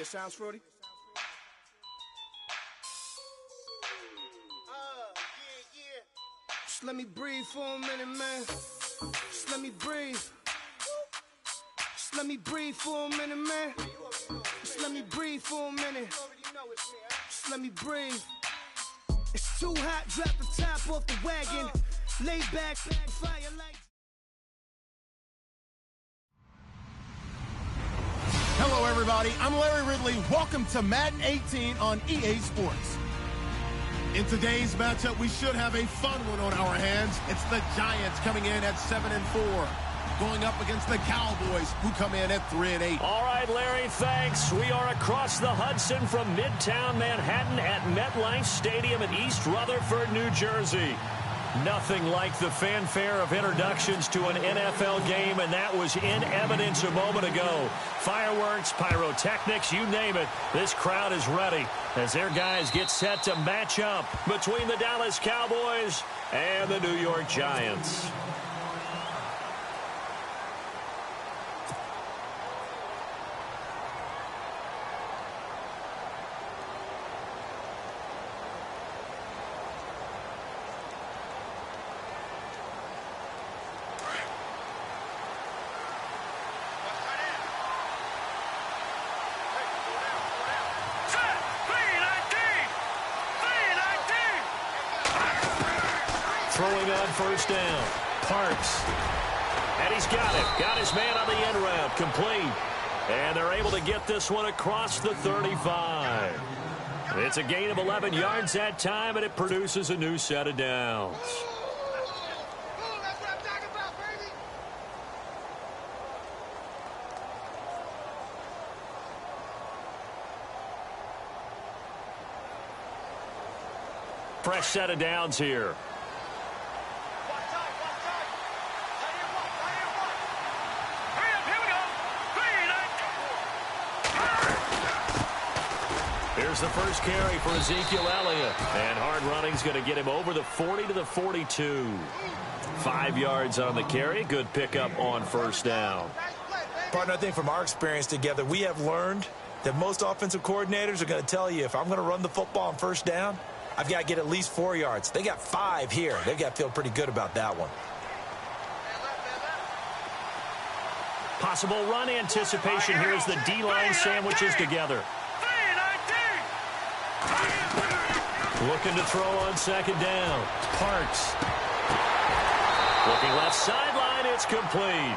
sounds fruity? Just let me breathe for a minute, man. Just let me breathe. Just let me breathe for a minute, man. Just let me breathe for a minute. Just let me breathe. It's too hot, drop the top off the wagon. Lay back, fire like. Hello, everybody. I'm Larry Ridley. Welcome to Madden 18 on EA Sports. In today's matchup, we should have a fun one on our hands. It's the Giants coming in at 7-4, going up against the Cowboys, who come in at 3-8. All right, Larry, thanks. We are across the Hudson from Midtown Manhattan at MetLife Stadium in East Rutherford, New Jersey. Nothing like the fanfare of introductions to an NFL game, and that was in evidence a moment ago. Fireworks, pyrotechnics, you name it. This crowd is ready as their guys get set to match up between the Dallas Cowboys and the New York Giants. Throwing on first down. Parks. And he's got it. Got his man on the end route. Complete. And they're able to get this one across the 35. It's a gain of 11 yards that time, and it produces a new set of downs. Fresh set of downs here. Here's the first carry for Ezekiel Elliott. And hard running's going to get him over the 40 to the 42. 5 yards on the carry. Good pickup on first down. Partner, I think from our experience together, we have learned that most offensive coordinators are going to tell you, if I'm going to run the football on first down, I've got to get at least 4 yards. They got 5 here. They've got to feel pretty good about that one. Possible run anticipation here as the D-line sandwiches together. Looking to throw on second down. Parks. Looking left sideline. It's complete.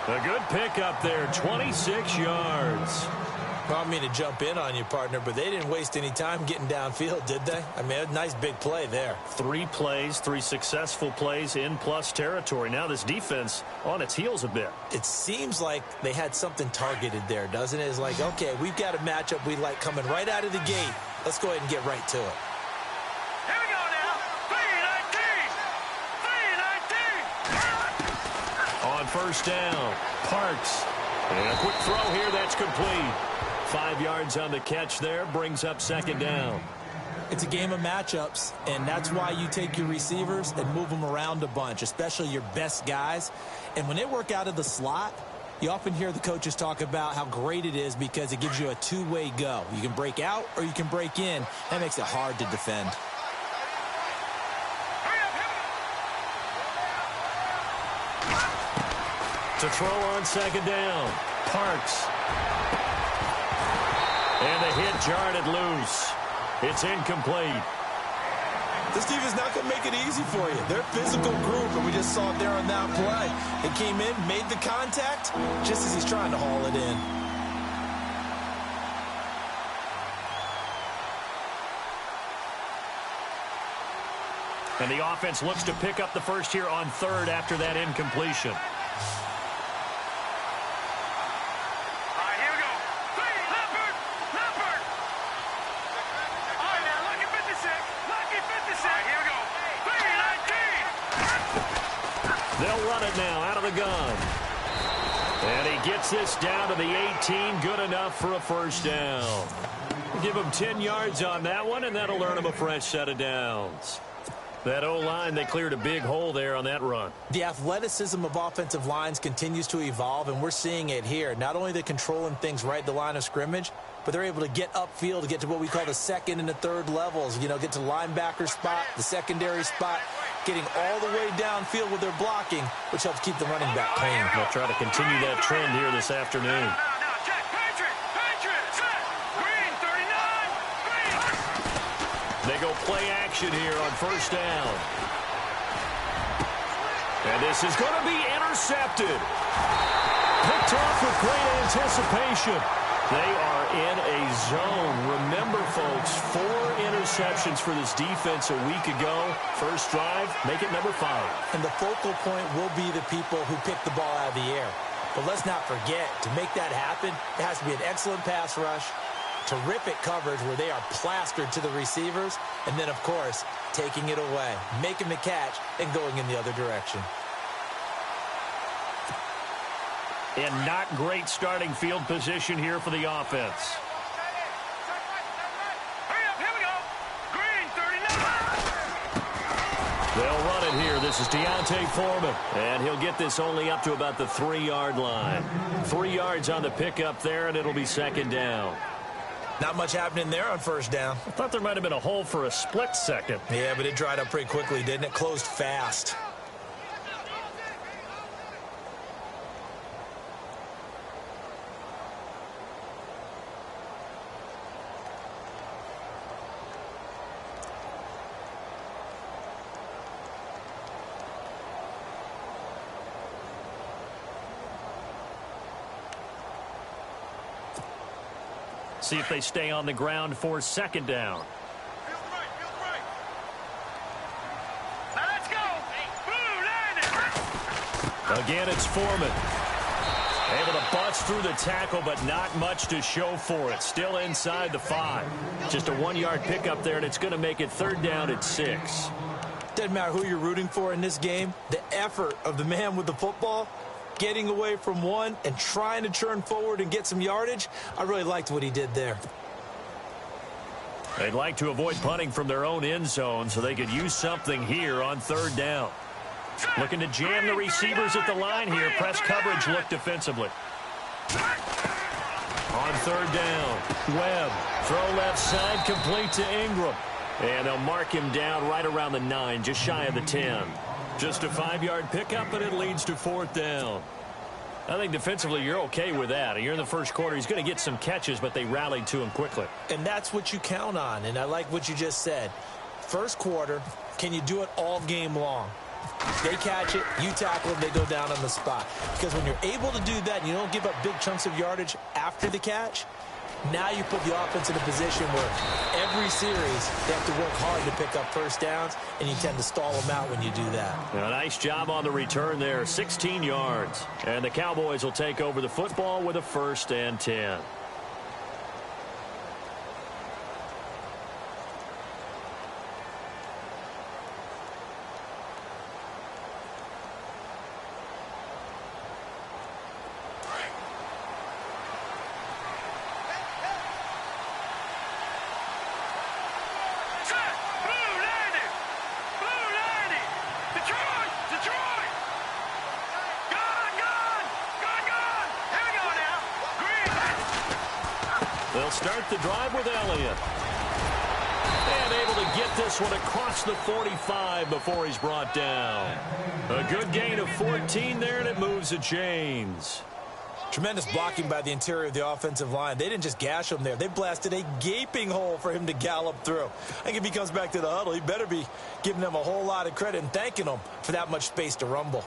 A good pickup there. 26 yards. Well, I mean to jump in on you, partner, but they didn't waste any time getting downfield, did they? I mean, a nice big play there. 3 plays, 3 successful plays in plus territory. Now this defense on its heels a bit. It seems like they had something targeted there, doesn't it? It's like, okay, we've got a matchup we like coming right out of the gate. Let's go ahead and get right to it. Here we go now. 3-19. On first down, Parks. And a quick throw here that's complete. 5 yards on the catch there, brings up second down. It's a game of matchups, and that's why you take your receivers and move them around a bunch, especially your best guys. And when they work out of the slot, you often hear the coaches talk about how great it is because it gives you a two-way go. You can break out or you can break in. That makes it hard to defend. To throw on second down, Parks. And the hit jarred it loose. It's incomplete. This defense not going to make it easy for you. They're a physical group, and we just saw it there on that play. They came in, made the contact, just as he's trying to haul it in. And the offense looks to pick up the first here on third after that incompletion. They'll run it now out of the gun. And he gets this down to the 18. Good enough for a first down. Give him 10 yards on that one, and that'll earn him a fresh set of downs. That O-line, they cleared a big hole there on that run. The athleticism of offensive lines continues to evolve, and we're seeing it here. Not only are they controlling things right at the line of scrimmage, but they're able to get upfield to get to what we call the second and the third levels. You know, get to the linebacker spot, the secondary spot, getting all the way downfield with their blocking, which helps keep the running back clean. They'll try to continue that trend here this afternoon. They go play action here on first down. And this is going to be intercepted. Picked off with great anticipation. They are in a zone. Remember, folks, 4 interceptions for this defense a week ago. First drive, make it number 5. And the focal point will be the people who pick the ball out of the air. But let's not forget, to make that happen, it has to be an excellent pass rush, terrific coverage where they are plastered to the receivers, and then, of course, taking it away, making the catch, and going in the other direction. And not great starting field position here for the offense. Hurry up, here we go. Green, 39. They'll run it here. This is Deontay Foreman. And he'll get this only up to about the 3-yard line. 3 yards on the pickup there, and it'll be second down. Not much happening there on first down. I thought there might have been a hole for a split second. Yeah, but it dried up pretty quickly, didn't it? Closed fast. See if they stay on the ground for second down. Feels right. Now let's go. Blue, landing. Again, it's Foreman. Able to bust through the tackle, but not much to show for it. Still inside the 5. Just a 1-yard pickup there, and it's going to make it third down at 6. Doesn't matter who you're rooting for in this game. The effort of the man with the football, getting away from one and trying to turn forward and get some yardage, I really liked what he did there. They'd like to avoid punting from their own end zone so they could use something here on third down. Looking to jam the receivers at the line here. Press coverage look defensively. On third down, Webb. Throw left side, complete to Ingram. And they'll mark him down right around the 9, just shy of the 10. Just a 5-yard pickup, and it leads to fourth down. I think defensively you're okay with that. You're in the first quarter. He's going to get some catches, but they rallied to him quickly. And that's what you count on, and I like what you just said. First quarter, can you do it all game long? They catch it, you tackle them, they go down on the spot. Because when you're able to do that and you don't give up big chunks of yardage after the catch, now you put the offense in a position where every series they have to work hard to pick up first downs, and you tend to stall them out when you do that. A nice job on the return there, 16 yards. And the Cowboys will take over the football with a 1st and 10. They'll start the drive with Elliott. And able to get this one across the 45 before he's brought down. A good gain of 14 there, and it moves the chains. Tremendous blocking by the interior of the offensive line. They didn't just gash him there. They blasted a gaping hole for him to gallop through. I think if he comes back to the huddle, he better be giving them a whole lot of credit and thanking them for that much space to rumble.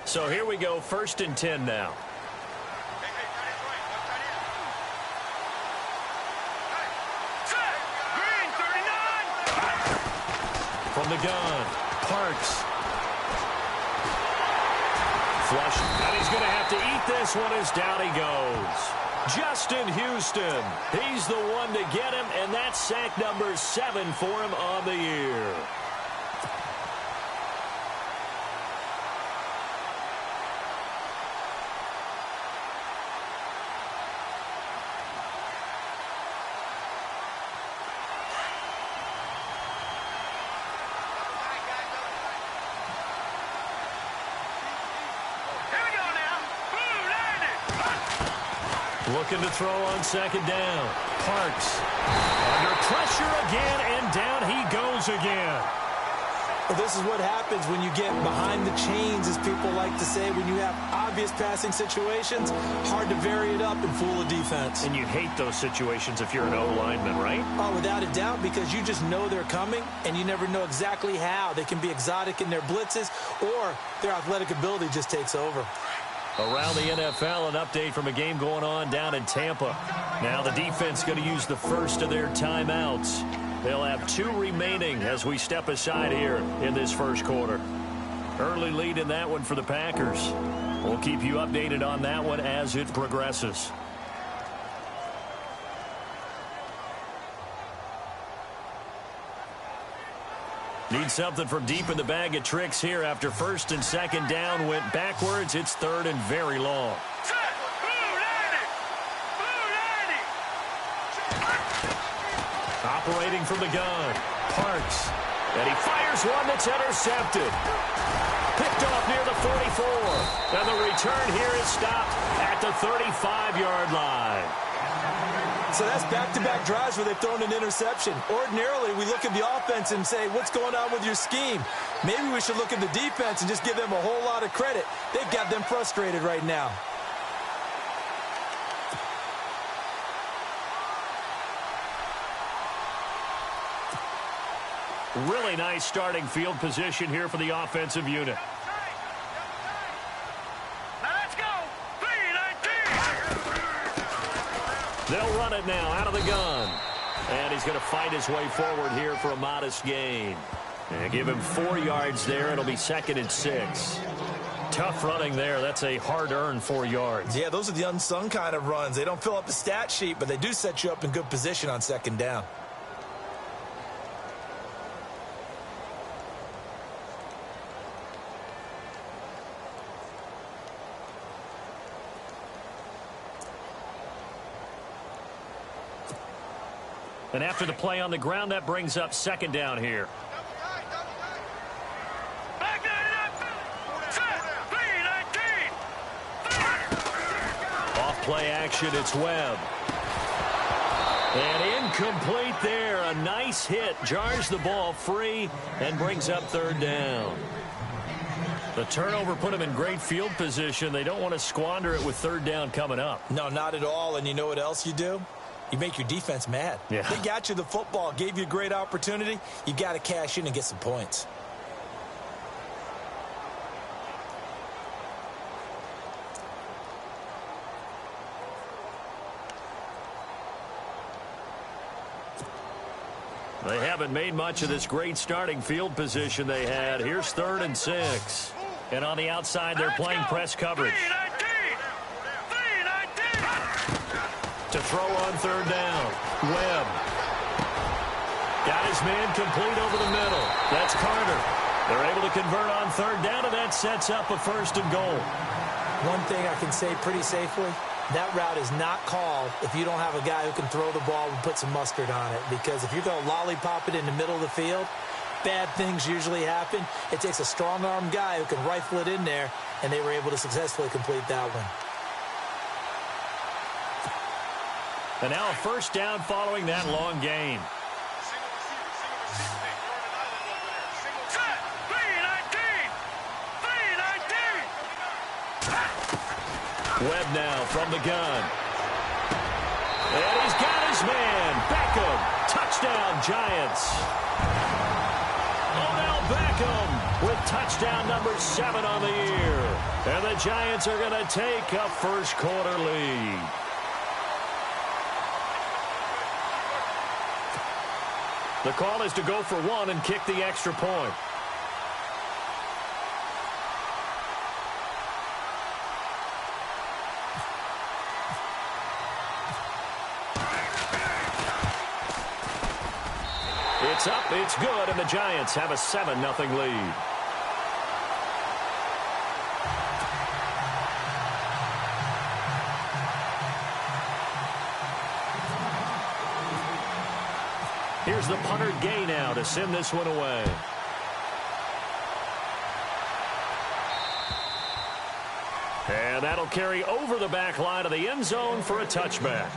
So here we go, 1st and 10 now. From the gun, Parks. Flush, and he's going to have to eat this one as down he goes. Justin Houston, he's the one to get him, and that's sack number 7 for him on the year. Looking to throw on second down. Parks under pressure again, and down he goes again. Well, this is what happens when you get behind the chains, as people like to say. When you have obvious passing situations, hard to vary it up and fool a defense. And you hate those situations if you're an O-lineman, right? Oh, without a doubt, because you just know they're coming, and you never know exactly how. They can be exotic in their blitzes, or their athletic ability just takes over. Around the NFL, an update from a game going on down in Tampa. Now the defense going to use the first of their timeouts. They'll have 2 remaining as we step aside here in this first quarter. Early lead in that one for the Packers. We'll keep you updated on that one as it progresses. Need something from deep in the bag of tricks here after first and second down went backwards. It's third and very long. Operating from the gun, Parks. And he fires one that's intercepted. Picked off near the 44. And the return here is stopped at the 35-yard line. So that's back-to-back drives where they've thrown an interception. Ordinarily, we look at the offense and say, what's going on with your scheme? Maybe we should look at the defense and just give them a whole lot of credit. They've got them frustrated right now. Really nice starting field position here for the offensive unit. Now let's go. 3-19. They'll run it now out of the gun. And he's going to fight his way forward here for a modest gain. And give him 4 yards there. It'll be second and 6. Tough running there. That's a hard-earned 4 yards. Yeah, those are the unsung kind of runs. They don't fill up the stat sheet, but they do set you up in good position on second down. And after the play on the ground, that brings up second down here. Back that up. Set. 3-19. Off play action, it's Webb. And incomplete there. A nice hit. Jars the ball free and brings up third down. The turnover put them in great field position. They don't want to squander it with third down coming up. No, not at all. And you know what else you do? You make your defense mad. Yeah. They got you the football, gave you a great opportunity. You got to cash in and get some points. They haven't made much of this great starting field position they had. Here's third and 6. And on the outside, they're playing press coverage. 3-19. To throw on third down. Webb. Got his man complete over the middle. That's Carter. They're able to convert on third down, and that sets up a first and goal. One thing I can say pretty safely, that route is not called if you don't have a guy who can throw the ball and put some mustard on it. Because if you're going to lollipop it in the middle of the field, bad things usually happen. It takes a strong-arm guy who can rifle it in there, and they were able to successfully complete that one. And now a first down following that long gain. Set. 3-19. Webb now from the gun. And he's got his man. Beckham. Touchdown, Giants. Odell Beckham with touchdown number 7 on the year. And the Giants are going to take a first quarter lead. The call is to go for 1 and kick the extra point. It's up, it's good, and the Giants have a 7-0 lead. Here's the punter Gay now to send this one away. And That'll carry over the back line of the end zone for a touchback.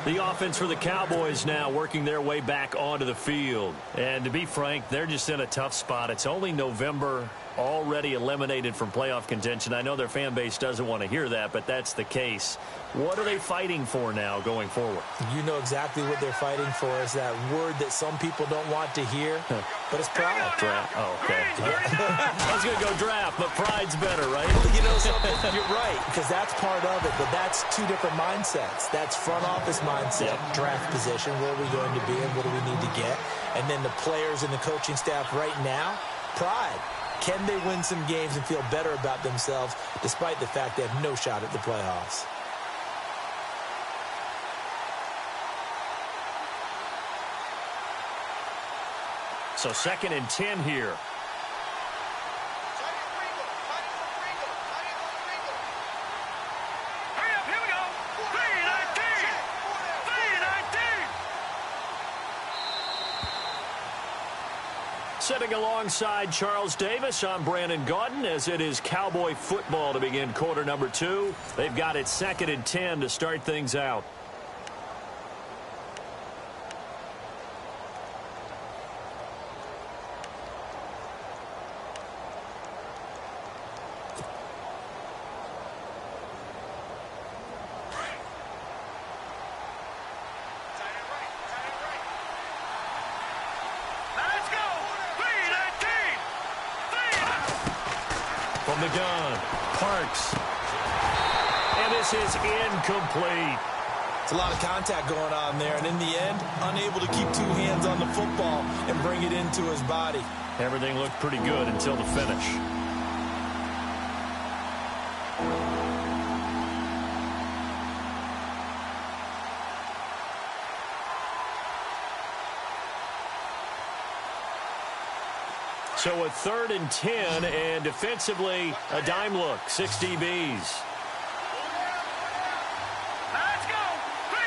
The offense for the Cowboys now working their way back onto the field. And to be frank, they're just in a tough spot. It's only November, already eliminated from playoff contention. I know their fan base doesn't want to hear that, but that's the case. What are they fighting for now going forward? You know exactly what they're fighting for is that word that some people don't want to hear, but it's pride. Draft. Oh, okay. I was going to go draft, but pride's better, right? You know something? You're right, because that's part of it, but that's two different mindsets. That's front office mindset, draft position, where are we going to be and what do we need to get? And then the players and the coaching staff right now, pride. Can they win some games and feel better about themselves despite the fact they have no shot at the playoffs? So 2nd and 10 here. Hurry up, here we go. 3-19. 3-19. Sitting alongside Charles Davis, I'm Brandon Gaudin, as it is Cowboy football to begin quarter number 2. They've got it 2nd and 10 to start things out. From the gun, Parks. And this is incomplete. It's a lot of contact going on there, and in the end, unable to keep two hands on the football and bring it into his body. Everything looked pretty good until the finish. So a 3rd and 10, and defensively, a dime look, 6 DBs. Let's go. 3-19.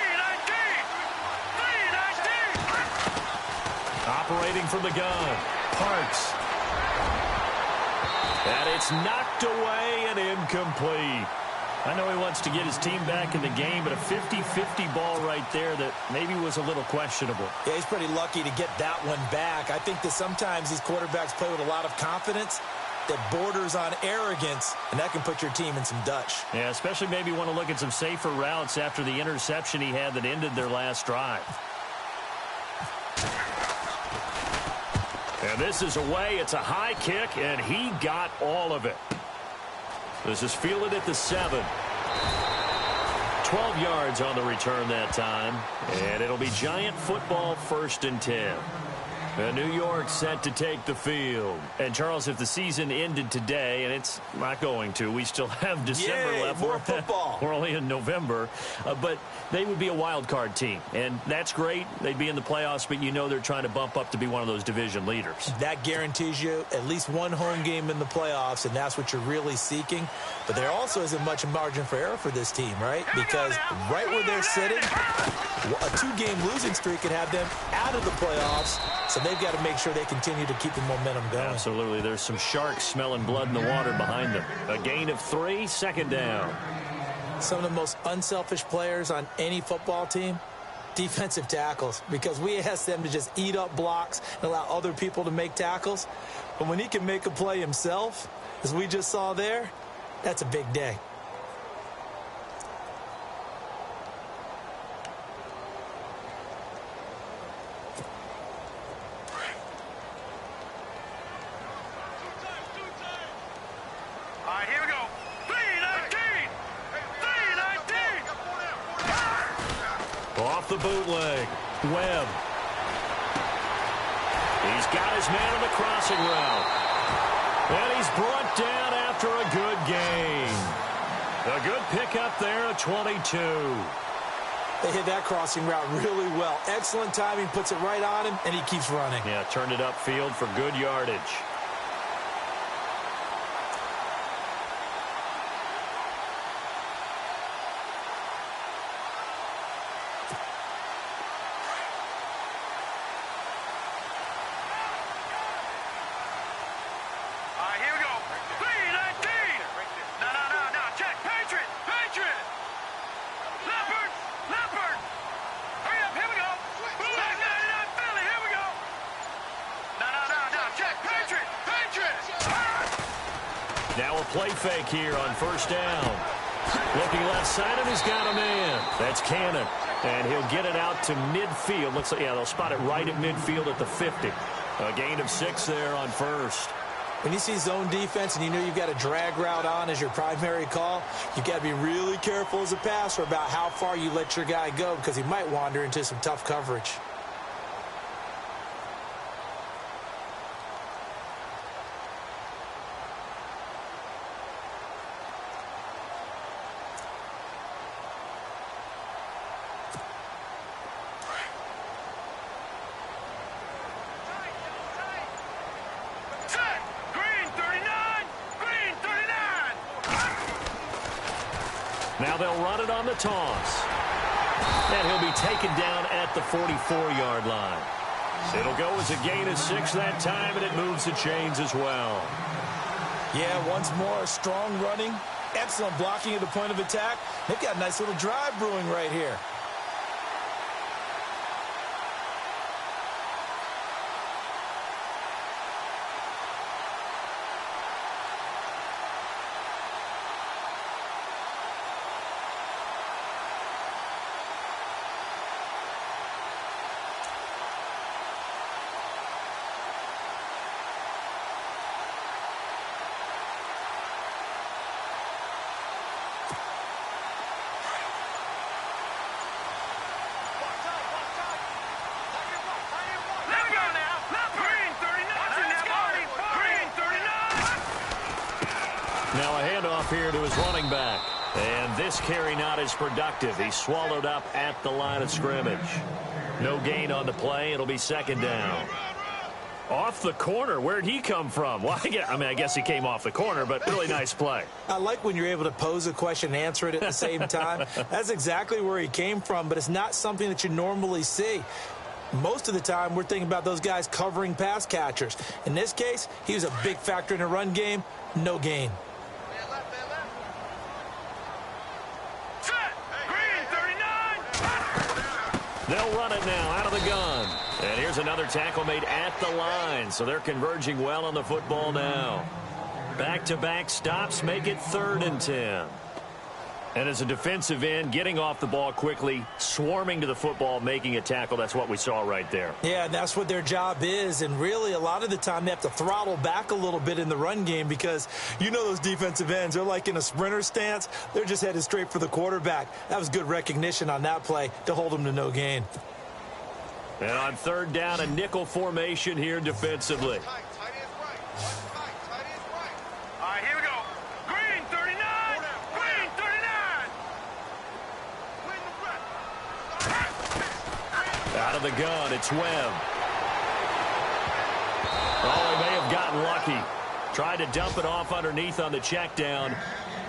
3-19. Operating from the gun, Parks. And it's knocked away and incomplete. I know he wants to get his team back in the game, but a 50-50 ball right there that maybe was a little questionable. Yeah, he's pretty lucky to get that one back. I think that sometimes these quarterbacks play with a lot of confidence that borders on arrogance, and that can put your team in some Dutch. Yeah, especially maybe want to look at some safer routes after the interception he had that ended their last drive. And this is away. It's a high kick, and he got all of it. This is fielded at the 7. 12 yards on the return that time. And it'll be Giant football 1st and 10. And New York set to take the field. And, Charles, if the season ended today, and it's not going to, we still have December left. More football. We're only in November. But they would be a wild card team. And that's great. They'd be in the playoffs, but you know they're trying to bump up to be one of those division leaders. That guarantees you at least one home game in the playoffs, and that's what you're really seeking. But there also isn't much margin for error for this team, right? Because right where they're sitting, a 2-game losing streak could have them out of the playoffs. So they've got to make sure they continue to keep the momentum going. Absolutely. There's some sharks smelling blood in the water behind them. A gain of 3, 2nd down. Some of the most unselfish players on any football team, defensive tackles, because we ask them to just eat up blocks and allow other people to make tackles. But when he can make a play himself, as we just saw there, that's a big day. All right, here we go. 3-19. 3-19. Off the bootleg. Webb. He's got his man on the crossing route. And he's brought down after a good gain. A good pickup there at 22. They hit that crossing route really well. Excellent timing, puts it right on him, and he keeps running. Yeah, turned it upfield for good yardage. All right, here we go. 3-19. No, check. Patriot. play fake here on first down. Looking left side, and he's got a man. That's Cannon. And he'll get it out to midfield. Looks like, yeah, they'll spot it right at midfield at the 50. A gain of 6 there on first. When you see zone defense and you know you've got a drag route on as your primary call, you've got to be really careful as a passer about how far you let your guy go because he might wander into some tough coverage. Now they'll run it on the toss. And he'll be taken down at the 44-yard line. It'll go as a gain of 6 that time, and it moves the chains as well. Yeah, once more, strong running, excellent blocking at the point of attack. They've got a nice little drive brewing right here. Now a handoff here to his running back. And this carry not as productive. He's swallowed up at the line of scrimmage. No gain on the play. It'll be second down. Off the corner. Where'd he come from? Well, I guess he came off the corner, but really nice play. I like when you're able to pose a question and answer it at the same time. That's exactly where he came from, but it's not something that you normally see. Most of the time, we're thinking about those guys covering pass catchers. In this case, he was a big factor in the run game. No gain. They'll run it now out of the gun. And here's another tackle made at the line. So they're converging well on the football now. Back-to-back stops make it 3rd and 10. And as a defensive end, getting off the ball quickly, swarming to the football, making a tackle, that's what we saw right there. Yeah, and that's what their job is. And really, a lot of the time, they have to throttle back a little bit in the run game because you know those defensive ends, they're like in a sprinter stance. They're just headed straight for the quarterback. That was good recognition on that play to hold them to no gain. And on 3rd down, a nickel formation here defensively. Out of the gun, it's Webb. Oh, he may have gotten lucky. Tried to dump it off underneath on the check down.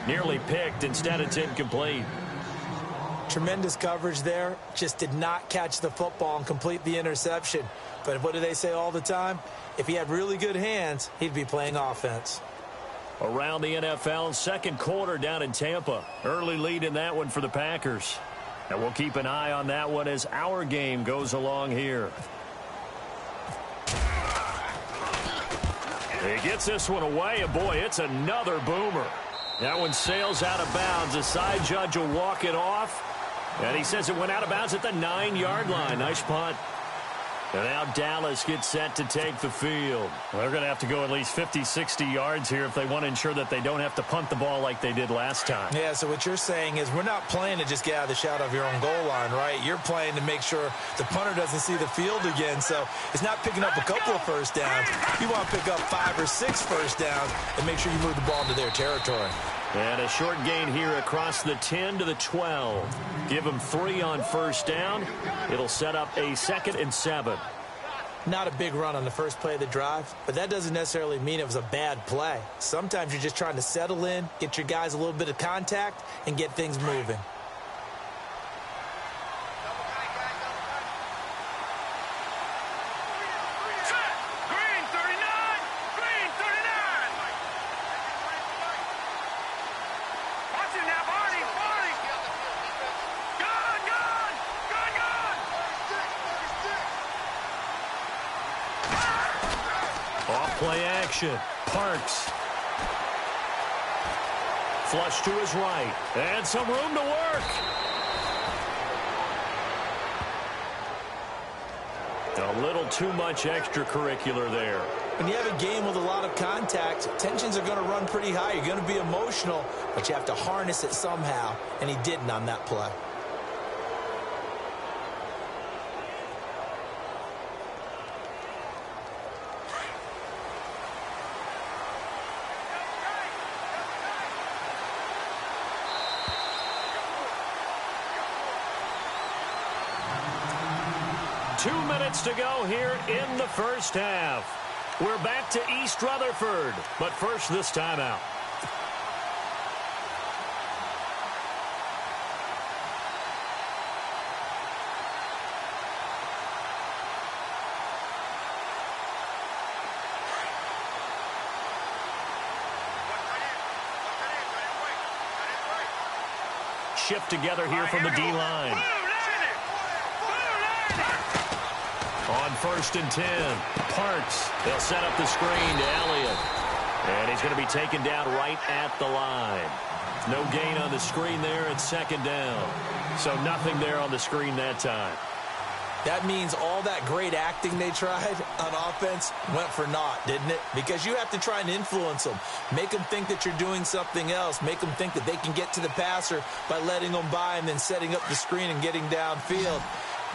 Nearly picked. Instead, it's incomplete. Tremendous coverage there. Just did not catch the football and complete the interception. But what do they say all the time? If he had really good hands, he'd be playing offense. Around the NFL, 2nd quarter down in Tampa. Early lead in that one for the Packers. And we'll keep an eye on that one as our game goes along here. He gets this one away, and boy, it's another boomer. That one sails out of bounds. The side judge will walk it off. And he says it went out of bounds at the 9-yard line. Nice punt. And now Dallas gets set to take the field. Well, they're going to have to go at least 50, 60 yards here if they want to ensure that they don't have to punt the ball like they did last time. Yeah, so what you're saying is we're not playing to just get out of the shadow of your own goal line, right? You're playing to make sure the punter doesn't see the field again. So it's not picking up a couple of first downs. You want to pick up 5 or 6 first downs and make sure you move the ball into their territory. And a short gain here across the 10 to the 12. Give them 3 on first down. It'll set up a 2nd and 7. Not a big run on the first play of the drive, but that doesn't necessarily mean it was a bad play. Sometimes you're just trying to settle in, get your guys a little bit of contact, and get things moving. Play action. Parks. Flush to his right. And some room to work. A little too much extracurricular there. When you have a game with a lot of contact, tensions are going to run pretty high. You're going to be emotional, but you have to harness it somehow, and he didn't on that play. To go here in the first half. We're back to East Rutherford, but first this timeout. Shift together here from the D-line. On 1st and 10, Parks. They'll set up the screen to Elliott. And he's going to be taken down right at the line. No gain on the screen there. It's 2nd down. So nothing there on the screen that time. That means all that great acting they tried on offense went for naught, didn't it? Because you have to try and influence them. Make them think that you're doing something else. Make them think that they can get to the passer by letting them by and then setting up the screen and getting downfield.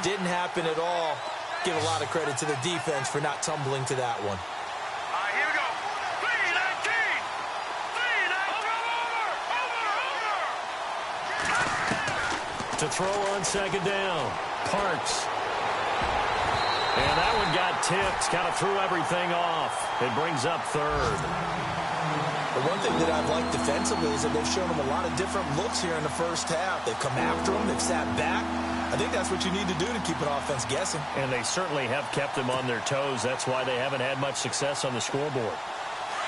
Didn't happen at all. Give a lot of credit to the defense for not tumbling to that one. Here we go. 3-19. To throw on 2nd down, Parks. And that one got tipped, kind of threw everything off. It brings up 3rd. The one thing that I've liked defensively is that they've shown them a lot of different looks here in the first half. They've come after them. They've sat back. I think that's what you need to do to keep an offense guessing. And they certainly have kept them on their toes. That's why they haven't had much success on the scoreboard.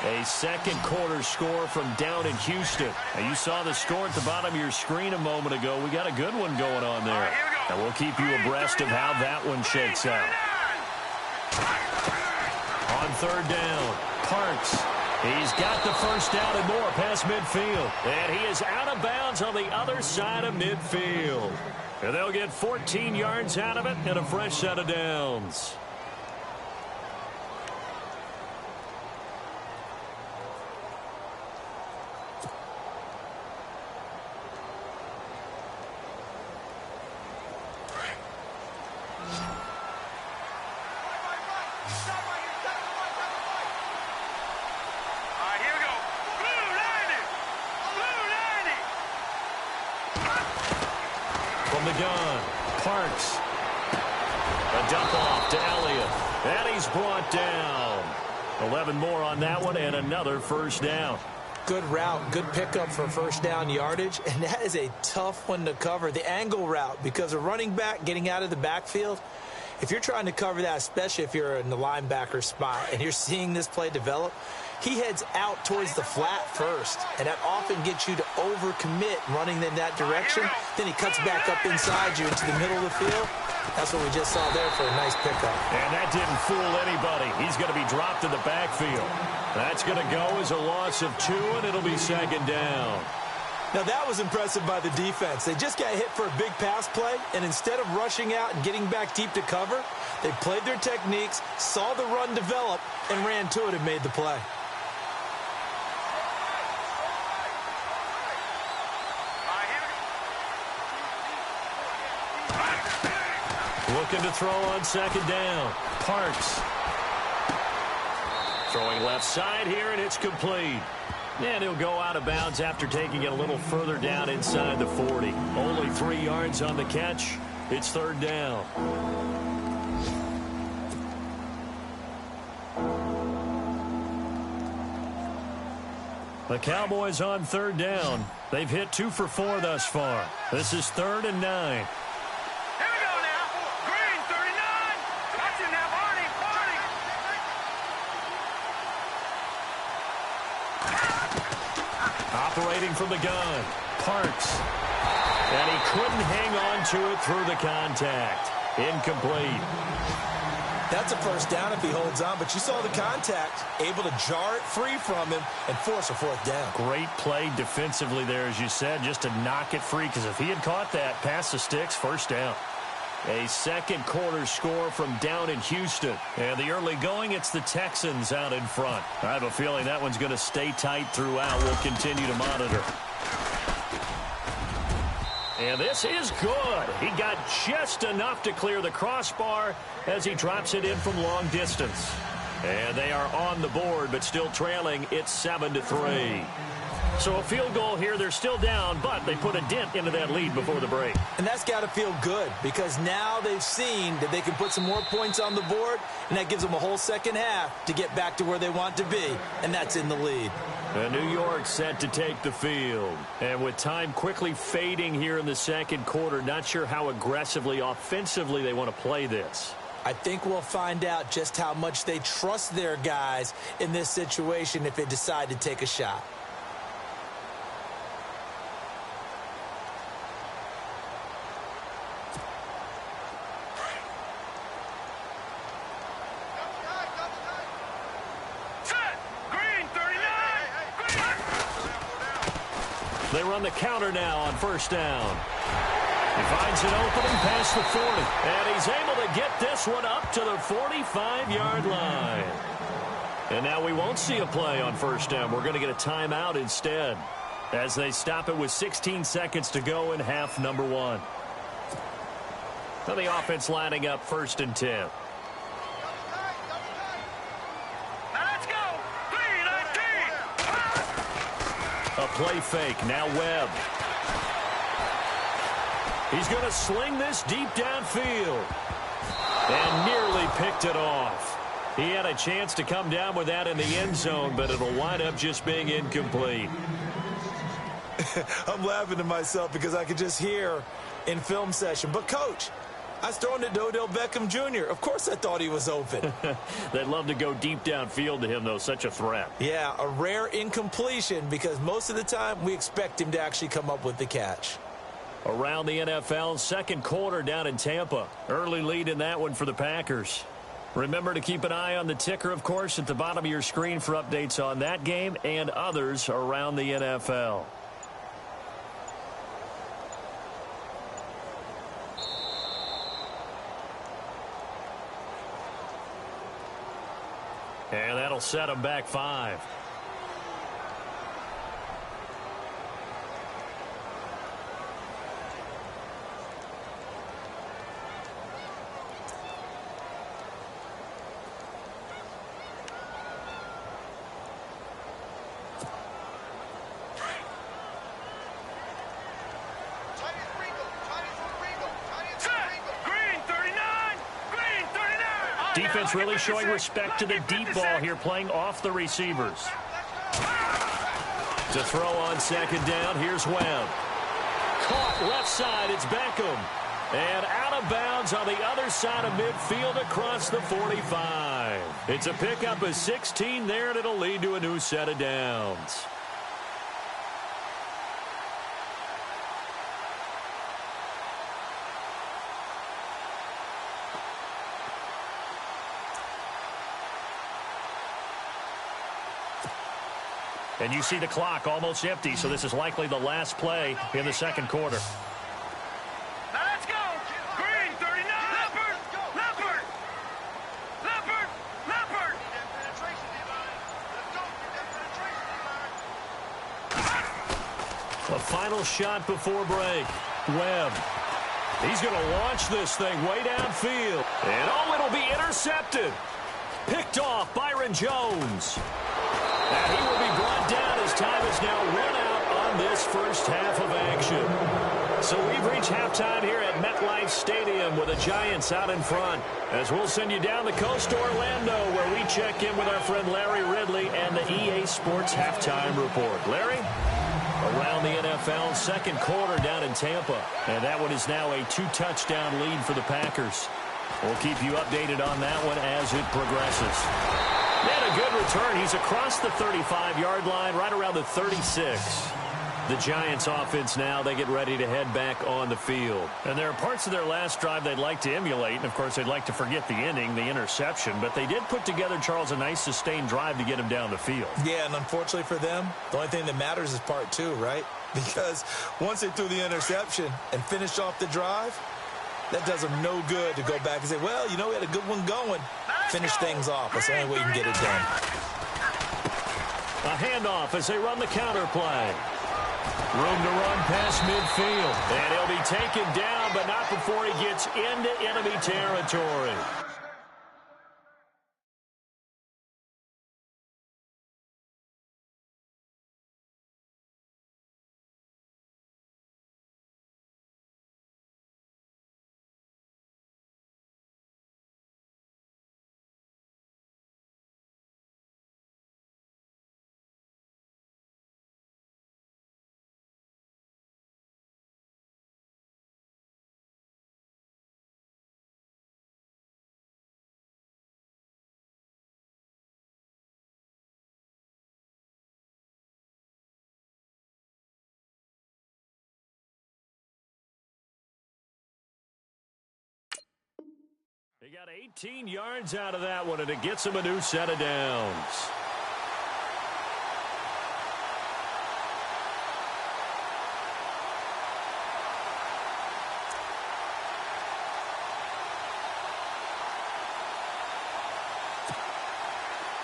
A second quarter score from down in Houston. Now, you saw the score at the bottom of your screen a moment ago. We got a good one going on there. And we'll keep you abreast of how that one shakes out. On 3rd down, Parks. He's got the first down and more past midfield. And he is out of bounds on the other side of midfield. And they'll get 14 yards out of it and a fresh set of downs. From the gun, Parks. A dump off to Elliott. And he's brought down. 11 more on that one and another first down. Good route, good pickup for first down yardage, and that is a tough one to cover. The angle route, because a running back getting out of the backfield, if you're trying to cover that, especially if you're in the linebacker spot and you're seeing this play develop, he heads out towards the flat first, and that often gets you to overcommit running in that direction. Then he cuts back up inside you into the middle of the field. That's what we just saw there for a nice pickup. And that didn't fool anybody. He's going to be dropped in the backfield. That's going to go as a loss of 2, and it'll be 2nd down. Now, that was impressive by the defense. They just got hit for a big pass play, and instead of rushing out and getting back deep to cover, they played their techniques, saw the run develop, and ran to it and made the play. Looking to throw on 2nd down. Parks. Throwing left side here, and it's complete. And he'll go out of bounds after taking it a little further down inside the 40. Only 3 yards on the catch. It's 3rd down. The Cowboys on 3rd down. They've hit 2 for 4 thus far. This is 3rd and 9. Operating from the gun, Parks. And he couldn't hang on to it through the contact. Incomplete. That's a first down if he holds on, but you saw the contact, able to jar it free from him and force a fourth down. Great play defensively there, as you said, just to knock it free, because if he had caught that, pass the sticks, first down. A second quarter score from down in Houston. And the early going, it's the Texans out in front. I have a feeling that one's going to stay tight throughout. We'll continue to monitor. And this is good. He got just enough to clear the crossbar as he drops it in from long distance. And they are on the board, but still trailing. It's 7-3. So a field goal here. They're still down, but they put a dent into that lead before the break. And that's got to feel good, because now they've seen that they can put some more points on the board, and that gives them a whole second half to get back to where they want to be, and that's in the lead. And New York set to take the field. And with time quickly fading here in the second quarter, not sure how aggressively, offensively they want to play this. I think we'll find out just how much they trust their guys in this situation if they decide to take a shot. They run the counter now on first down. He finds an opening past the 40. And he's able to get this one up to the 45-yard line. And now we won't see a play on first down. We're going to get a timeout instead, as they stop it with 16 seconds to go in half number one. So the offense lining up 1st and 10. A play fake. Now Webb. He's going to sling this deep downfield. And nearly picked it off. He had a chance to come down with that in the end zone, but it'll wind up just being incomplete. I'm laughing to myself because I could just hear in film session. But, Coach, I was throwing to Odell Beckham Jr. Of course I thought he was open. They'd love to go deep downfield to him, though. Such a threat. Yeah, a rare incompletion because most of the time we expect him to actually come up with the catch. Around the NFL, second quarter down in Tampa. Early lead in that one for the Packers. Remember to keep an eye on the ticker, of course, at the bottom of your screen for updates on that game and others around the NFL. And that'll set them back 5. Defense really showing respect to the deep ball here, playing off the receivers. To throw on second down, here's Webb. Caught left side, it's Beckham. And out of bounds on the other side of midfield across the 45. It's a pickup of 16 there, and it'll lead to a new set of downs. And you see the clock almost empty, so this is likely the last play in the second quarter. Now let's go. Green, 39. Leopard. The final shot before break. Webb. He's going to launch this thing way downfield. And oh, it'll be intercepted. Picked off Byron Jones. And he will be brought down as time is now run out on this first half of action. So we've reached halftime here at MetLife Stadium with the Giants out in front. As we'll send you down the coast to Orlando, where we check in with our friend Larry Ridley and the EA Sports Halftime Report. Larry? Around the NFL, second quarter down in Tampa. And that one is now a 2-touchdown lead for the Packers. We'll keep you updated on that one as it progresses. And a good return. He's across the 35-yard line, right around the 36. The Giants offense now, they get ready to head back on the field. And there are parts of their last drive they'd like to emulate, and of course they'd like to forget the inning, the interception, but they did put together, Charles, a nice sustained drive to get him down the field. Yeah, and unfortunately for them, the only thing that matters is part two, right? Because once they threw the interception and finished off the drive, that does them no good to go back and say, well, you know, we had a good one going. Finish things off. That's the only way you can get it done. A handoff as they run the counter play. Room to run past midfield. And he'll be taken down, but not before he gets into enemy territory. He got 18 yards out of that one, and it gets him a new set of downs.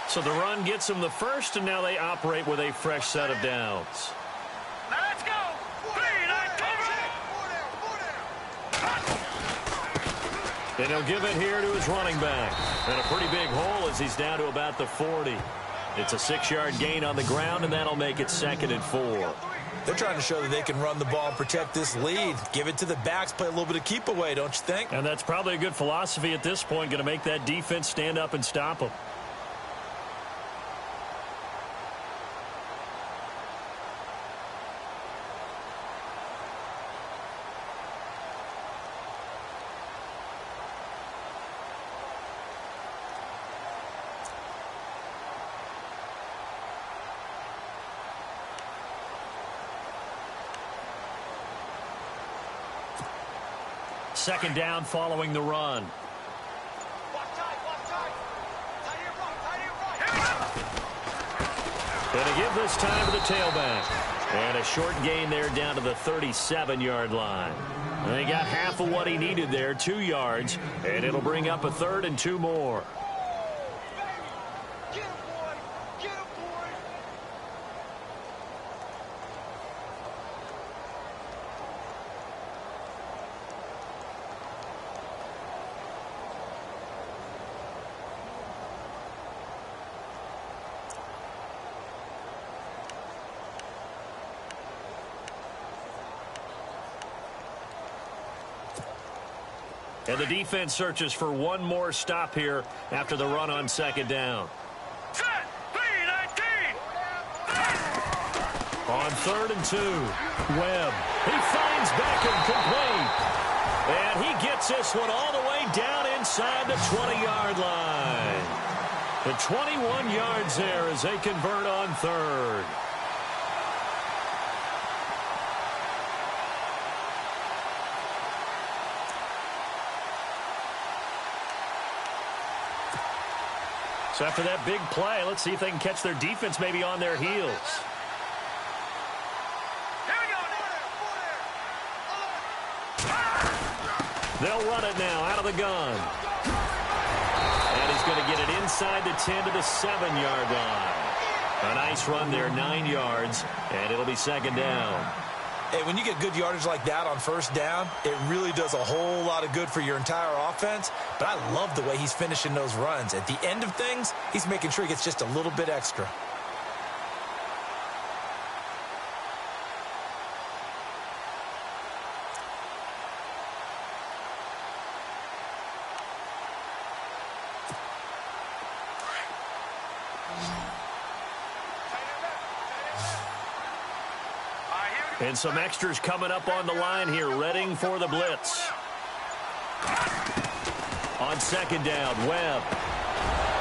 So the run gets him the first, and now they operate with a fresh set of downs. Now let's go. 3, 9, cover. And he'll give it here to his running back. And a pretty big hole as he's down to about the 40. It's a 6-yard gain on the ground, and that'll make it 2nd and 4. They're trying to show that they can run the ball and protect this lead. Give it to the backs, play a little bit of keep away, don't you think? And that's probably a good philosophy at this point, going to make that defense stand up and stop them. Second down following the run. Going to give this time to the tailback. And a short gain there down to the 37-yard line. And he got half of what he needed there, 2 yards, and it'll bring up a 3rd and 2 more. And the defense searches for one more stop here after the run on 2nd down. Set. 3, 19. On 3rd and 2, Webb. He finds Beckham complete. And he gets this one all the way down inside the 20-yard line. The 21 yards there as they convert on 3rd. So after that big play, let's see if they can catch their defense maybe on their heels. Here we go. They'll run it now out of the gun. And he's going to get it inside the 10 to the 7-yard line. A nice run there, 9 yards, and it'll be 2nd down. Hey, when you get good yardage like that on 1st down, it really does a whole lot of good for your entire offense. But I love the way he's finishing those runs. At the end of things, he's making sure he gets just a little bit extra. And some extras coming up on the line here, readying for the blitz. On 2nd down, Webb.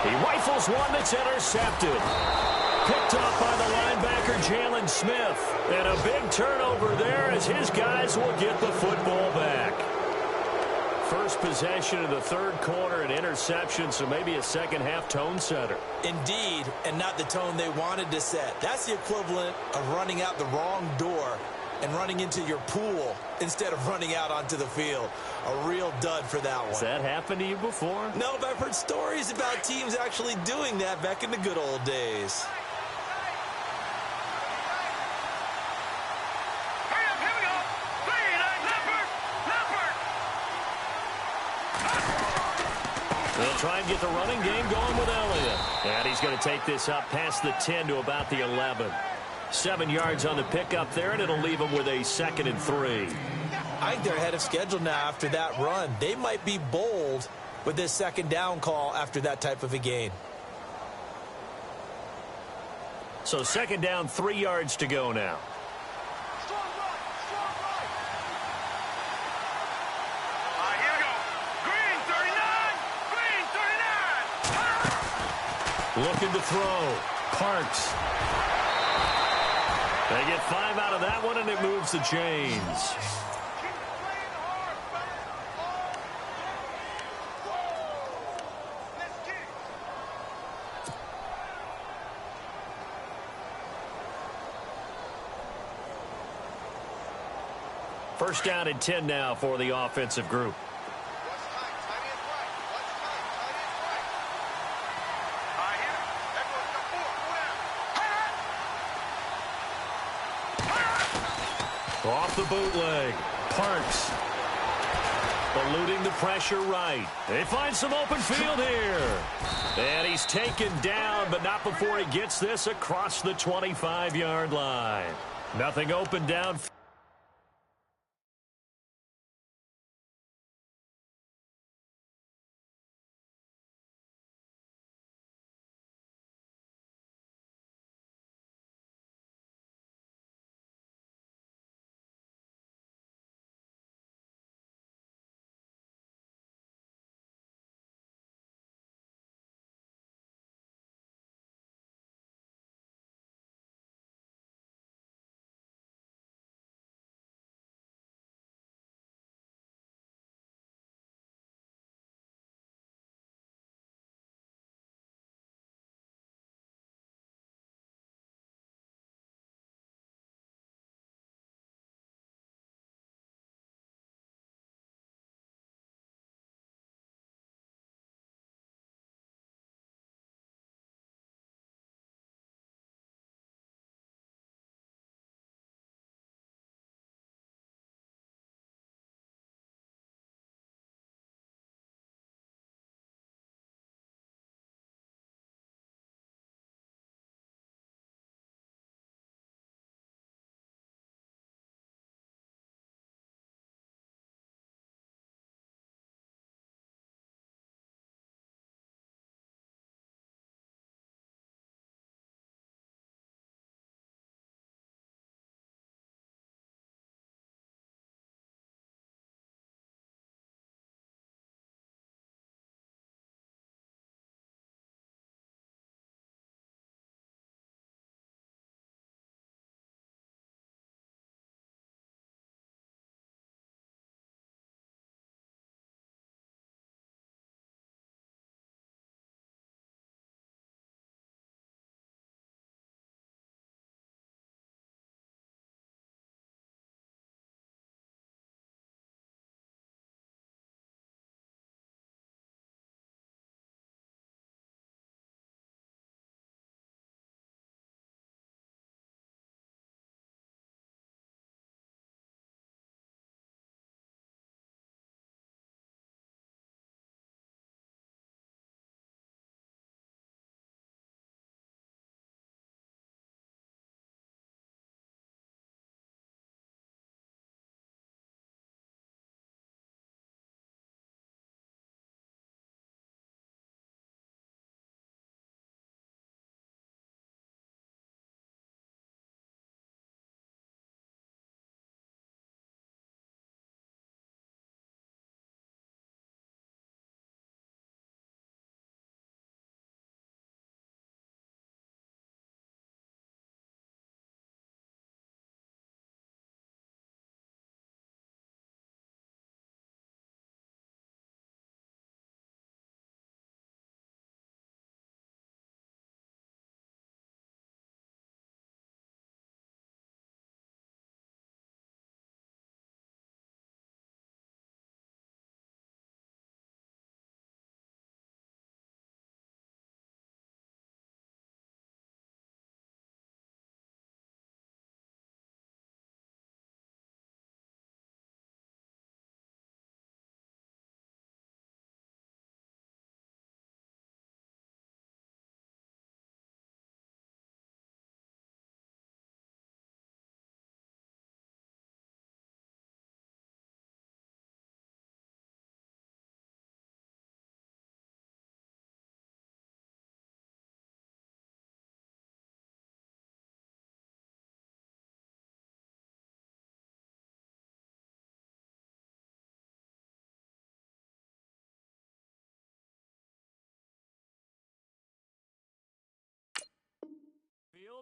He rifles one that's intercepted. Picked off by the linebacker, Jalen Smith. And a big turnover there as his guys will get the football back. First possession of the third quarter, an interception, so maybe a second-half tone setter. Indeed, and not the tone they wanted to set. That's the equivalent of running out the wrong door and running into your pool instead of running out onto the field. A real dud for that one. Has that happened to you before? No, but I've heard stories about teams actually doing that back in the good old days. They'll try and get the running game going with Elliott. And he's going to take this up past the 10 to about the 11. 7 yards on the pickup there, and it'll leave him with a 2nd and 3. I think they're ahead of schedule now after that run. They might be bold with this second down call after that type of a gain. So 2nd down, 3 yards to go now. Looking to throw. Parks. They get 5 out of that one, and it moves the chains. First down and 10 now for the offensive group. Off the bootleg. Parks. Eluding the pressure right. They find some open field here. And he's taken down, but not before he gets this across the 25-yard line. Nothing open down.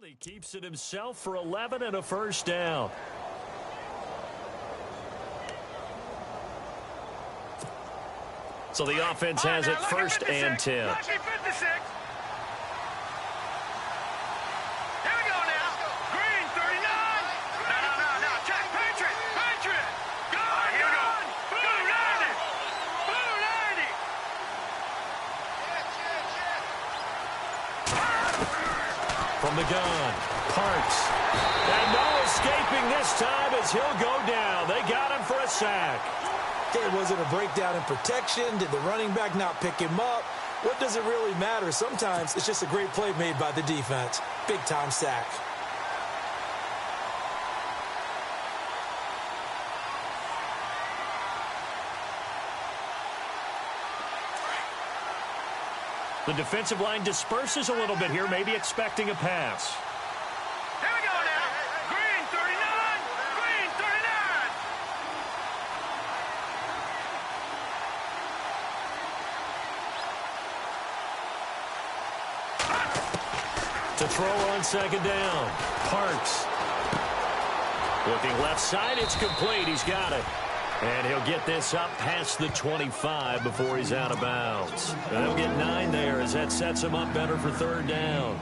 He keeps it himself for 11 and a first down. So the offense has it first and 10. Lucky 56. Here we go now. Green 39. No. Check. Patriot. Go. Here we go. Blue 90. Blue 90. From the gun, Parks. And no escaping this time as he'll go down. They got him for a sack. Okay, was it a breakdown in protection? Did the running back not pick him up? What does it really matter? Sometimes it's just a great play made by the defense. Big-time sack. The defensive line disperses a little bit here, maybe expecting a pass. Here we go now. Green 39. Green 39. To throw on second down, Parks. Looking left side, it's complete. He's got it. And he'll get this up past the 25 before he's out of bounds. And he'll get 9 there as that sets him up better for third down.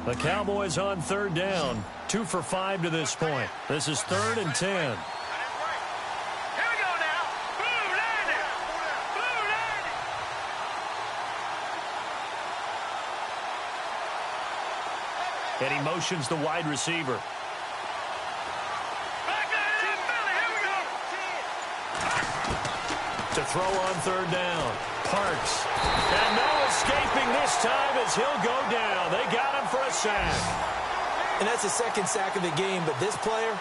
The Cowboys on third down. 2 for 5 to this point. This is 3rd and 10. And he motions the wide receiver. To throw on third down, Parks. And no escaping this time as he'll go down. They got him for a sack. And that's the second sack of the game, but this player,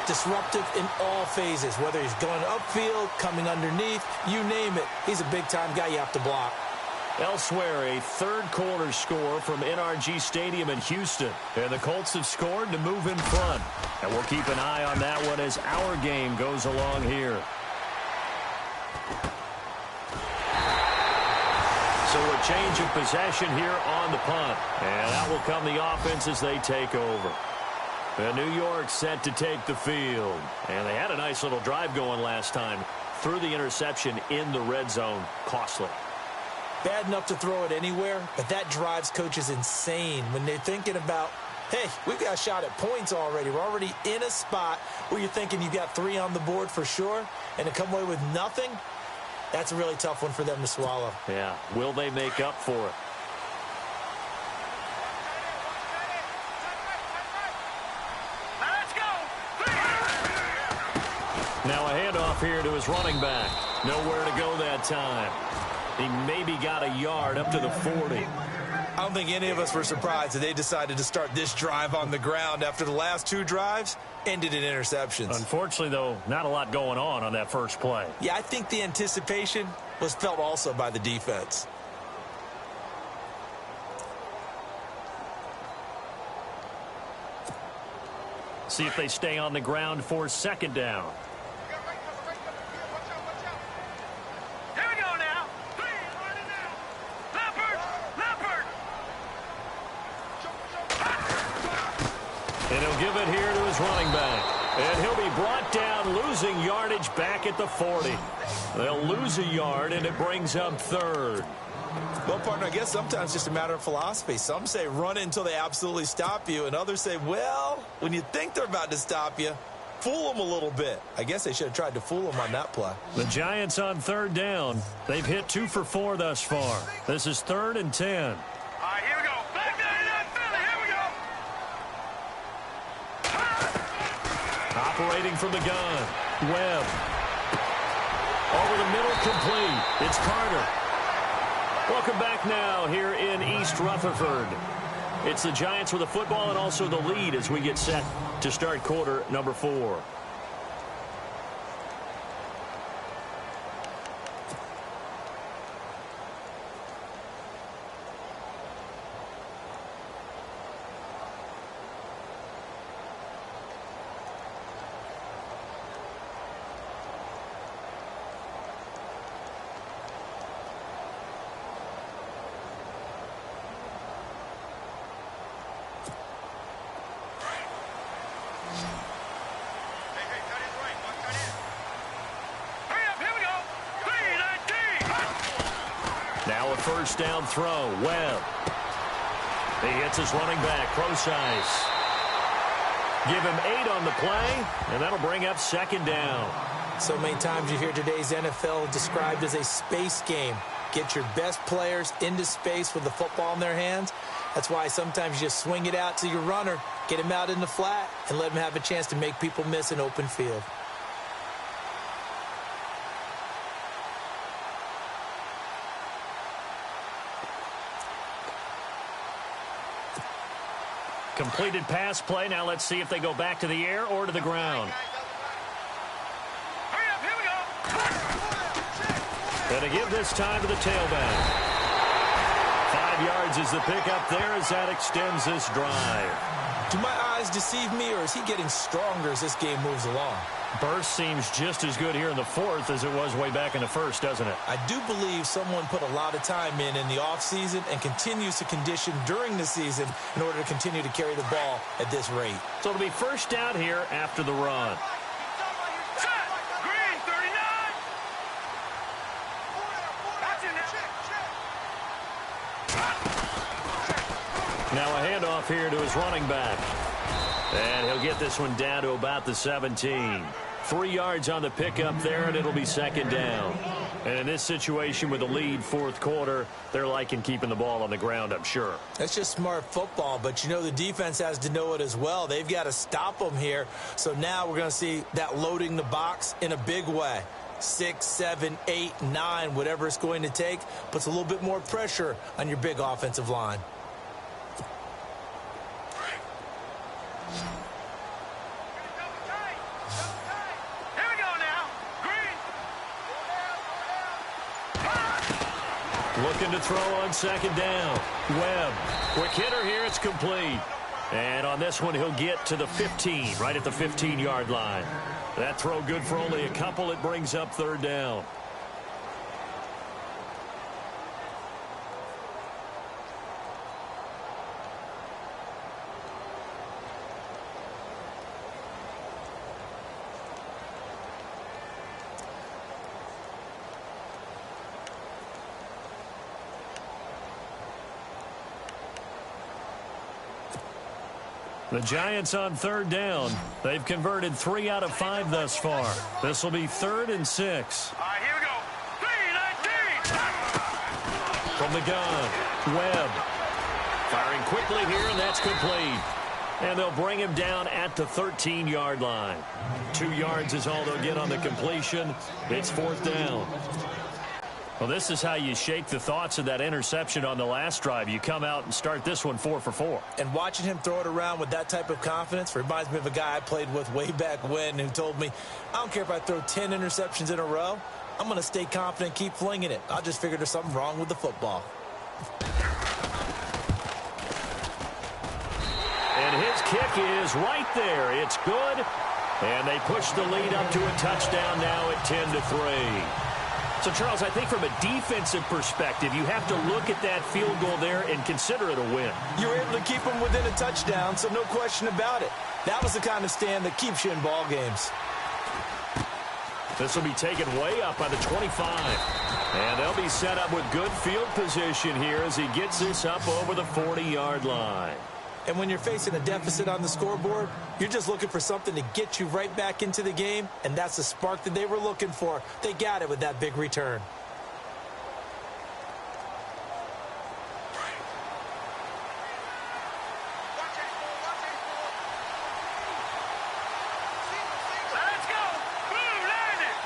disruptive in all phases, whether he's going upfield, coming underneath, you name it. He's a big-time guy you have to block. Elsewhere, a third-quarter score from NRG Stadium in Houston. And the Colts have scored to move in front. And we'll keep an eye on that one as our game goes along here. So a change of possession here on the punt. And out will come the offense as they take over. And New York set to take the field. And they had a nice little drive going last time. Threw the interception in the red zone. Costly. Bad enough to throw it anywhere, but that drives coaches insane when they're thinking about, hey, we've got a shot at points already. We're already in a spot where you're thinking you've got 3 on the board for sure, and to come away with nothing, that's a really tough one for them to swallow. Yeah, will they make up for it? Let's go. Now a handoff here to his running back. Nowhere to go that time. He maybe got a yard up to the 40. I don't think any of us were surprised that they decided to start this drive on the ground after the last 2 drives ended in interceptions. Unfortunately, though, not a lot going on that first play. Yeah, I think the anticipation was felt also by the defense. See if they stay on the ground for second down. And he'll give it here to his running back. And he'll be brought down, losing yardage back at the 40. They'll lose a yard, and it brings up third. Well, partner, I guess sometimes it's just a matter of philosophy. Some say run until they absolutely stop you, and others say, well, when you think they're about to stop you, fool them a little bit. I guess they should have tried to fool them on that play. The Giants on third down. They've hit 2 for 4 thus far. This is 3rd and 10. All right, here we go. Back there in that Philly. Here we go. Operating from the gun, Webb. Over the middle, complete. It's Carter. Welcome back now here in East Rutherford. It's the Giants with the football and also the lead as we get set to start quarter number 4. Hey, cut in right. One cut in. Hurry up, here we go. 3-19. Now a first down throw. Webb. He hits his running back. Procise. Give him 8 on the play, and that'll bring up second down. So many times you hear today's NFL described as a space game. Get your best players into space with the football in their hands. That's why sometimes you just swing it out to your runner, get him out in the flat, and let him have a chance to make people miss an open field. Completed pass play. Now let's see if they go back to the air or to the ground. Hurry up, here we go. Going to give this time to the tailback. 5 yards is the pickup there as that extends this drive. Do my eyes deceive me, or is he getting stronger as this game moves along? Burst seems just as good here in the fourth as it was way back in the first, doesn't it? I do believe someone put a lot of time in the offseason and continues to condition during the season in order to continue to carry the ball at this rate. So it'll be first down here after the run. Set. Green, 39. Watch it now. Now a handoff here to his running back. And he'll get this one down to about the 17. 3 yards on the pickup there, and it'll be second down. And in this situation with the lead fourth quarter, they're liking keeping the ball on the ground, I'm sure. That's just smart football, but you know the defense has to know it as well. They've got to stop them here. So now we're going to see that loading the box in a big way. 6, 7, 8, 9, whatever it's going to take, puts a little bit more pressure on your big offensive line. Here we go now. Green. Looking to throw on second down. Webb. Quick hitter here. It's complete. And on this one, he'll get to the 15, right at the 15-yard line. That throw good for only a couple. It brings up third down. The Giants on third down. They've converted 3 out of 5 thus far. This will be 3rd and 6. All right, here we go. 3-19. From the gun, Webb. Firing quickly here, and that's complete. And they'll bring him down at the 13-yard line. 2 yards is all they'll get on the completion. It's 4th down. Well, this is how you shake the thoughts of that interception on the last drive. You come out and start this one 4 for 4. And watching him throw it around with that type of confidence reminds me of a guy I played with way back when who told me, I don't care if I throw 10 interceptions in a row. I'm going to stay confident and keep flinging it. I just figured there's something wrong with the football. And his kick is right there. It's good. And they push the lead up to a touchdown now at 10-3. So, Charles, I think from a defensive perspective, you have to look at that field goal there and consider it a win. You were able to keep them within a touchdown, so no question about it. That was the kind of stand that keeps you in ball games. This will be taken way up by the 25. And they'll be set up with good field position here as he gets this up over the 40-yard line. And when you're facing a deficit on the scoreboard, you're just looking for something to get you right back into the game, and that's the spark that they were looking for. They got it with that big return. Let's go. Blue, land it.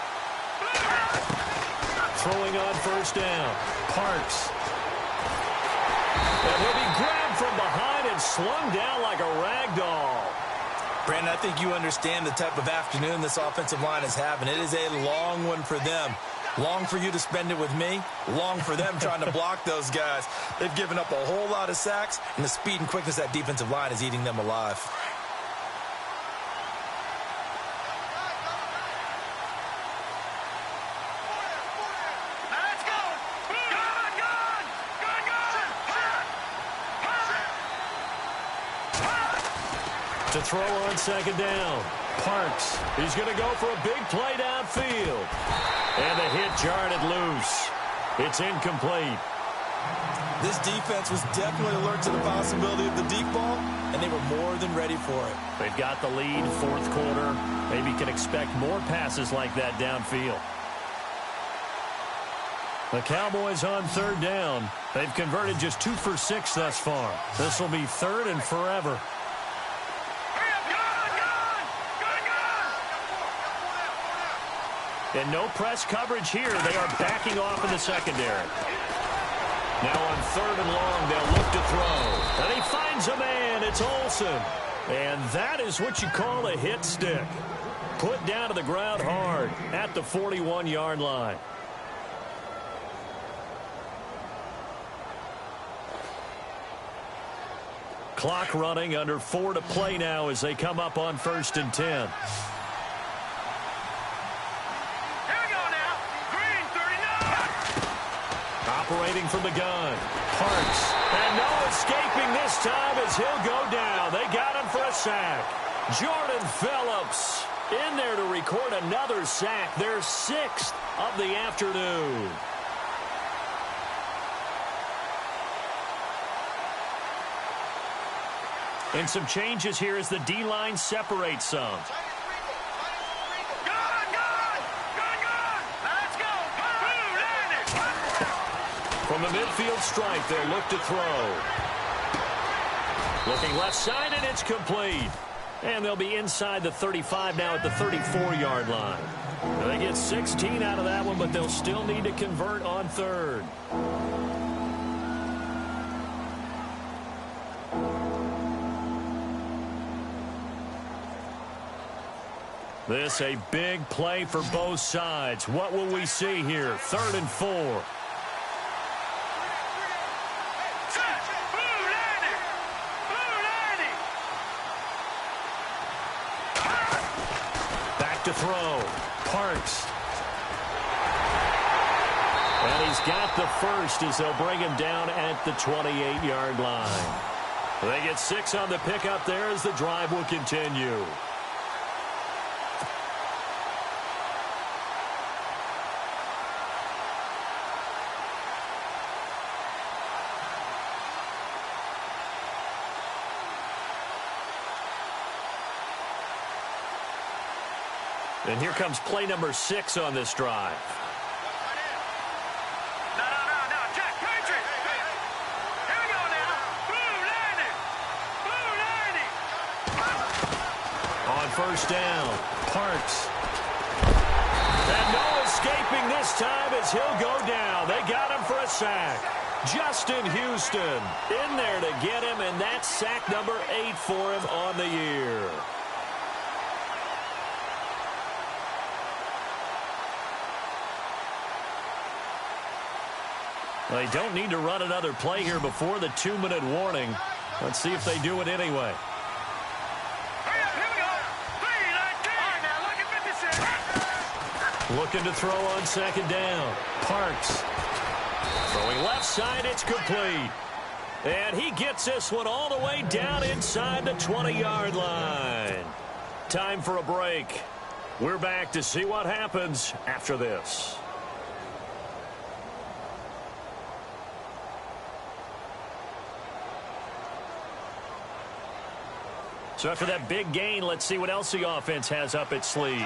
Blue. Throwing on first down. Parks. And he'll be grabbed from behind and slung down like a rag doll. Brandon, I think you understand the type of afternoon this offensive line is having. It is a long one for them. Long for you to spend it with me. Long for them trying to block those guys. They've given up a whole lot of sacks, and the speed and quickness of that defensive line is eating them alive. Let's go. Gun, gun. Gun, gun. To throw on second down. Parks. He's going to go for a big play downfield. And the hit jarred it loose. It's incomplete. This defense was definitely alert to the possibility of the deep ball, and they were more than ready for it. They've got the lead, fourth quarter. Maybe can expect more passes like that downfield. The Cowboys on third down. They've converted just 2 for 6 thus far. This will be third and forever. And no press coverage here. They are backing off in the secondary. Now on third and long, they'll look to throw. And he finds a man. It's Olsen. And that is what you call a hit stick. Put down to the ground hard at the 41-yard line. Clock running, under 4 to play now as they come up on 1st and 10. Operating from the gun. Parks. And no escaping this time as he'll go down. They got him for a sack. Jordan Phillips in there to record another sack. Their 6th of the afternoon. And some changes here as the D-line separates some. From the midfield stripe, they'll look to throw. Looking left side, and it's complete. And they'll be inside the 35 now at the 34-yard line. Now they get 16 out of that one, but they'll still need to convert on third. This a big play for both sides. What will we see here? 3rd and 4. To throw. Parks. And he's got the first as they'll bring him down at the 28-yard line. They get 6 on the pickup there as the drive will continue. And here comes play number 6 on this drive. No, Jack, Patriot. Here we go now. Blue landing. On 1st down, Parks. And no escaping this time as he'll go down. They got him for a sack. Justin Houston in there to get him, and that's sack number 8 for him on the year. They don't need to run another play here before the 2-minute warning. Let's see if they do it anyway. Hurry up, here we go. 3-19. Looking to throw on 2nd down. Parks. Throwing left side, it's complete. And he gets this one all the way down inside the 20-yard line. Time for a break. We're back to see what happens after this. So after that big gain, let's see what else the offense has up its sleeve. A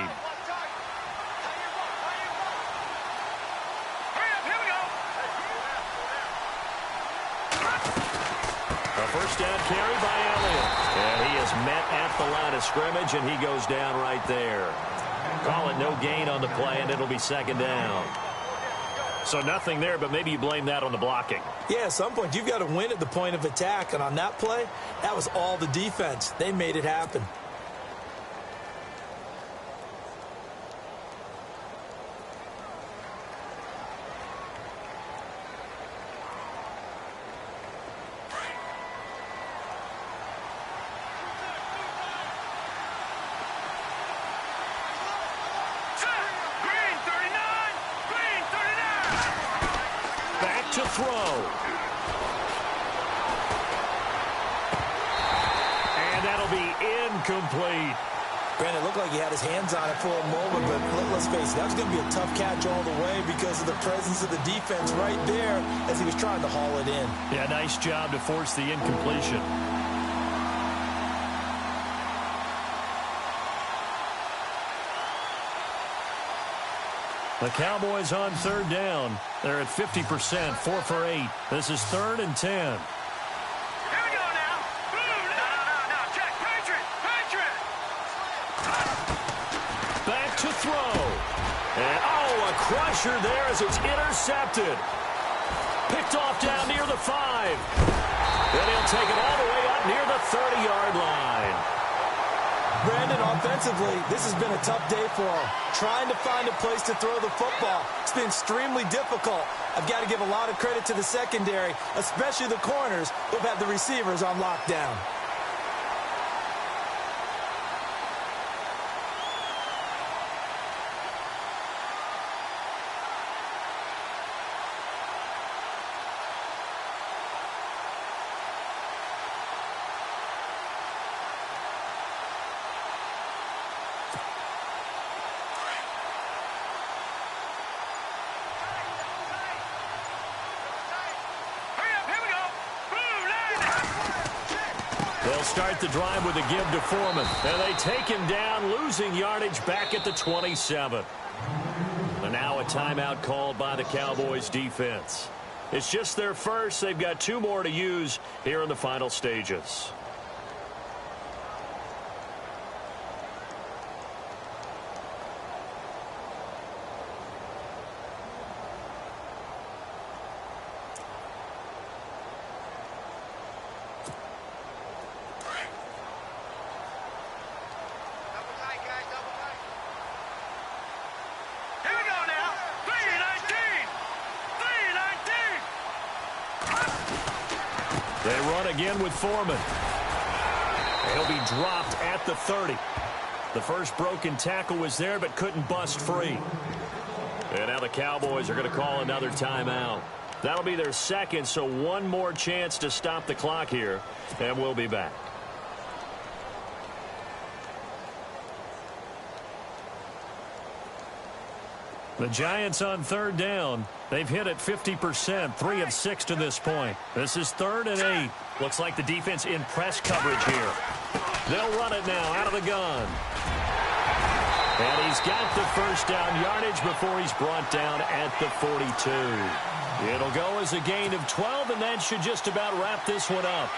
1st down carry by Elliott. And he is met at the line of scrimmage, and he goes down right there. Call it no gain on the play, and it'll be 2nd down. So nothing there, but maybe you blame that on the blocking. Yeah, at some point, you've got to win at the point of attack. And on that play, that was all the defense. They made it happen. To throw. And that'll be incomplete. Brandon, it looked like he had his hands on it for a moment, but let's face it, that was going to be a tough catch all the way because of the presence of the defense right there as he was trying to haul it in. Yeah, nice job to force the incompletion. The Cowboys on third down. They're at 50%, 4 for 8. This is 3rd and 10. Here we go now. No. Check. Patriot. Back to throw. And, a crusher there as it's intercepted. Picked off down near the 5. Then he'll take it all the way up near the 30-yard line. Brandon, offensively, this has been a tough day for him. Trying to find a place to throw the football. It's been extremely difficult. I've got to give a lot of credit to the secondary, especially the corners who've had the receivers on lockdown. They'll start the drive with a give to Foreman. And they take him down, losing yardage back at the 27. And now a timeout called by the Cowboys defense. It's just their first. They've got 2 more to use here in the final stages. They run again with Foreman. He'll be dropped at the 30. The first broken tackle was there but couldn't bust free. And now the Cowboys are going to call another timeout. That'll be their second, so one more chance to stop the clock here, and we'll be back. The Giants on third down. They've hit at 50%, 3 of 6 to this point. This is 3rd and 8. Looks like the defense in press coverage here. They'll run it now out of the gun. And he's got the first down yardage before he's brought down at the 42. It'll go as a gain of 12, and that should just about wrap this one up.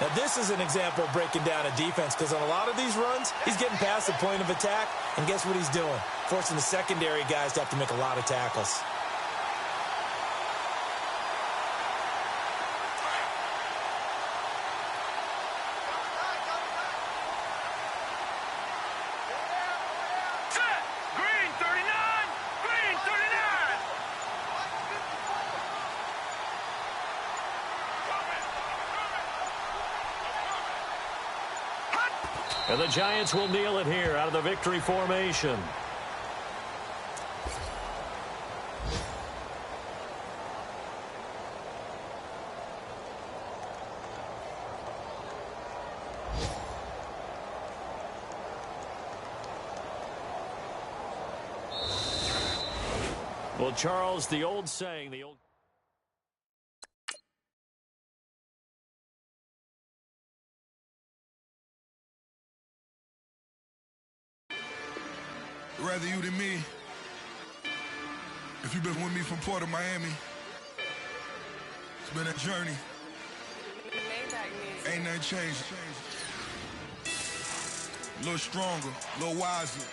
Now, this is an example of breaking down a defense because on a lot of these runs, he's getting past the point of attack, and guess what he's doing? Forcing the secondary guys to have to make a lot of tackles. And the Giants will kneel it here out of the victory formation. Well, Charles, the old saying, Rather you than me. If you've been with me from Port of Miami, it's been a journey. Ain't nothing changed. A little stronger, a little wiser.